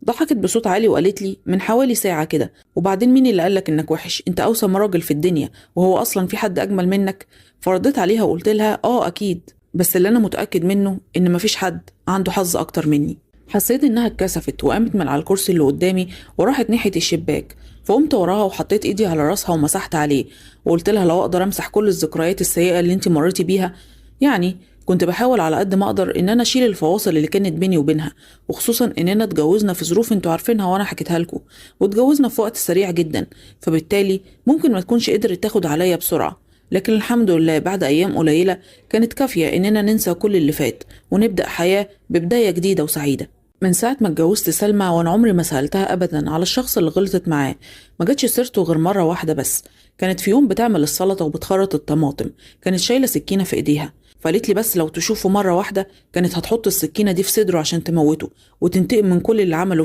ضحكت بصوت عالي وقالت لي من حوالي ساعة كده. وبعدين مين اللي قالك انك وحش؟ انت اوسم راجل في الدنيا، وهو اصلا في حد اجمل منك؟ فرديت عليها وقلت لها اكيد، بس اللي انا متأكد منه ان مفيش حد عنده حظ اكتر مني. حسيت انها اتكسفت وقامت من على الكرسي اللي قدامي وراحت ناحية الشباك، فقمت وراها وحطيت ايدي على راسها ومسحت عليه وقلت لها لو اقدر امسح كل الذكريات السيئة اللي انت مريتي بيها. يعني كنت بحاول على قد ما اقدر ان انا اشيل الفواصل اللي كانت بيني وبينها، وخصوصا اننا اتجوزنا في ظروف انتوا عارفينها وانا حكيتها لكم، واتجوزنا في وقت سريع جدا، فبالتالي ممكن ما تكونش قدرت تاخد عليا بسرعة. لكن الحمد لله بعد ايام قليلة كانت كافية اننا ننسى كل اللي فات ونبدأ حياة ببداية جديدة وسعيدة. من ساعة ما اتجوزت سلمى وانا عمري ما سألتها ابدا على الشخص اللي غلطت معاه، ما جاتش سيرته غير مرة واحدة بس. كانت في يوم بتعمل السلطة وبتخرط الطماطم، كانت شايلة سكينة في ايديها، فقالت لي بس لو تشوفه مرة واحدة كانت هتحط السكينة دي في صدره عشان تموته وتنتقم من كل اللي عمله